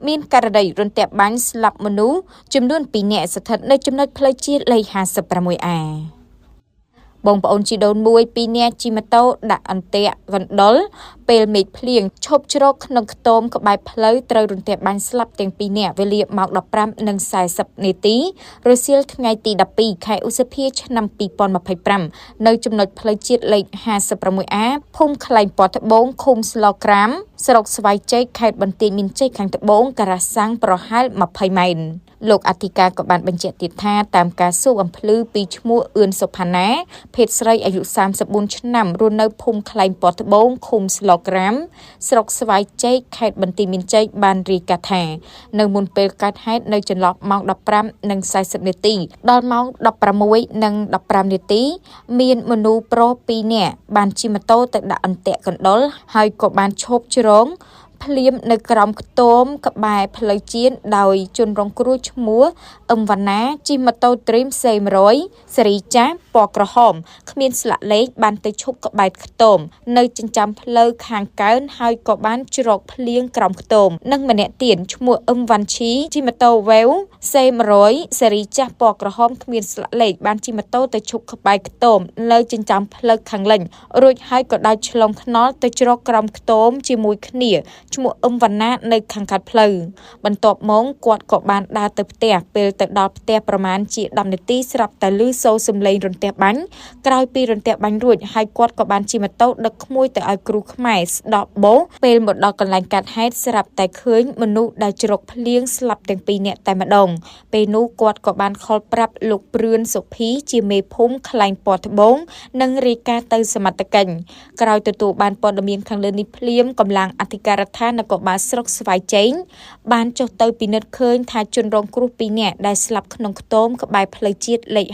មានករណីរន្ទះបាញ់ស្លាប់មនុស្សចំនួន2នាក់ស្ថិតនៅចំណុចផ្លូវជាតិលេខ 56A បងប្អូនជីដូនមួយ2នាក់ជិះម៉ូតូដាក់អន្ទាក់កណ្ដុរពេលមេឃភ្លៀងឈប់ជ្រកក្នុងខ្ទមក្បែរផ្លូវត្រូវរន្ទះបាញ់ស្លាប់ទាំង2នាក់វេលាម៉ោង 15:40 នាទីរសៀលថ្ងៃទី 12 ខែឧសភាឆ្នាំ2025នៅចំណុចផ្លូវជាតិលេខ 56A ភូមិខ្លែងពណ៌ត្បូងឃុំស្លក្រាមស្រុកស្វាយជ័យខេត្តបន្ទាយមានជ័យខាងត្បូងការ៉ាសាំងប្រហែល20ម៉ែត្រលោកអធិការក៏បានបញ្ជាក់ទៀតថាតាមការសួរអំភ្លឺពីឈ្មោះអឿនសុផាណាភេទស្រីអាយុ34ឆ្នាំរស់នៅភូមិខ្លែងពណ៌ត្បូងឃុំស្លក្រាមស្រុកស្វាយជ័យខេត្តបន្ទាយមានជ័យបានរាយការណ៍ថានៅមុនពេលកើតហេតុនៅចន្លោះម៉ោង 15:40 នាទីដល់ម៉ោង 16:15 នាទីមានមនុស្សប្រុស2នាក់បានជិះម៉ូតូទៅដាក់អន្ទាក់កណ្ដុរហើយក៏បានឈប់ជ្រងភ្លាមនៅក្រោមខ្ទមក្បែរផ្លូវជាតិដោយជនរងគ្រោះឈ្មោះអឹមវណ្ណាជិះម៉ូតូ Dream C100 ស៊េរីចាស់ពណ៌ក្រហមគ្មានស្លាកលេខបានទៅឈប់ក្បែរខ្ទមនៅចិញ្ចើមផ្លូវខាងកើនហើយក៏បានជ្រកភ្លៀងក្រោមខ្ទមនិងម្នាក់ទៀតឈ្មោះអឹមវ៉ាន់ឈីជិះម៉ូតូ Vew C100 ស៊េរីចាស់ពណ៌ក្រហមគ្មានស្លាកលេខបានជិះម៉ូតូទៅឈប់ក្បែរខ្ទមនៅចិញ្ចើមផ្លូវខាងលិញរួចហើយក៏ដាច់ឆ្លងថ្នល់ទៅជ្រកក្រោមខ្ទមជាមួយគ្នាឈ្មោះអឹមវណ្ណានៅខាងកាត់ផ្លូវបន្ទាប់មកគាត់ក៏បានដើរទៅផ្ទះពេលទៅដល់ផ្ទះប្រមាណជា10នាទីស្រាប់តែឮសូរសំឡេងរន្ទះបាញ់ក្រោយពីរន្ទះបាញ់រួចហើយគាត់ក៏បានជិះម៉ូតូដឹកក្មួយទៅឲ្យគ្រូខ្មែរស្ដកបោពេលមកដល់កន្លែងកាត់ហេតុស្រាប់តែឃើញមនុស្សដែលជ្រកភ្លៀងស្លាប់ទាំង2នាក់តែម្ដងពេលនោះគាត់ក៏បានខលប្រាប់លោកព្រឿនសុភីជាមេភូមិខ្លែងពណ៌ត្បូងនិងរាយការណ៍ទៅសមត្ថកិច្ចក្រោយទទួលបានព័ត៌មានខាងលើនេះភ្លាមកម្លាំងអធិការដ្ឋាននគរបាលស្រុកស្វាយជ័យបានចុះទៅពិនិត្យឃើញថាជនរងគ្រោះ2នាក់ដែលស្លាប់ក្នុងខ្ទមក្បែរផ្លូវជាតិលេខ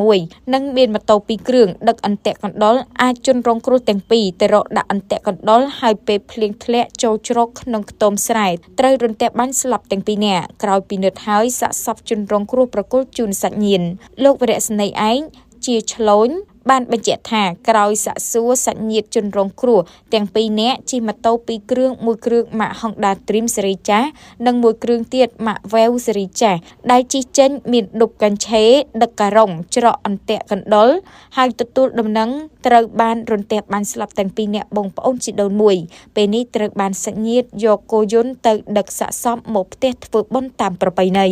56និងមានម៉ូតូ2គ្រឿងដឹកអន្ទាក់កណ្ដុរអាចជនរងគ្រោះទាំងពីរទៅរកដាក់អន្ទាក់កណ្ដុរហើយពេលភ្លៀងធ្លាក់ចូលជ្រកក្នុងខ្ទមស្រែត្រូវរន្ទះបាញ់ស្លាប់ទាំង2នាក់ក្រោយពិនិត្យហើយសាកសពជនរងគ្រោះប្រគល់ជូនសាច់ញាតិលោកវរៈស្នេហ៍ឯងជាឆ្លូញបានបញ្ជាក់ថាក្រោយសាកសួរសាច់ញាតិជនរងគ្រោះទាំង2នាក់ជិះម៉ូតូ2គ្រឿងមួយគ្រឿងម៉ាក Honda Dream ស៊េរីចាស់និងមួយគ្រឿងទៀតម៉ាក Vew ស៊េរីចាស់ដែលជិះចេញមានឌុបកាញ់ឆេដឹកការុងច្រកអន្ទាក់កណ្ដុរហើយទទួលដំណឹងត្រូវបានរន្ទះបាញ់ស្លាប់ទាំង2នាក់បងប្អូនជីដូនមួយពេលនេះត្រូវបានសាច់ញាតិយកគោយន្តទៅដឹកសាកសពមកផ្ទះធ្វើបុណ្យតាមប្រពៃណី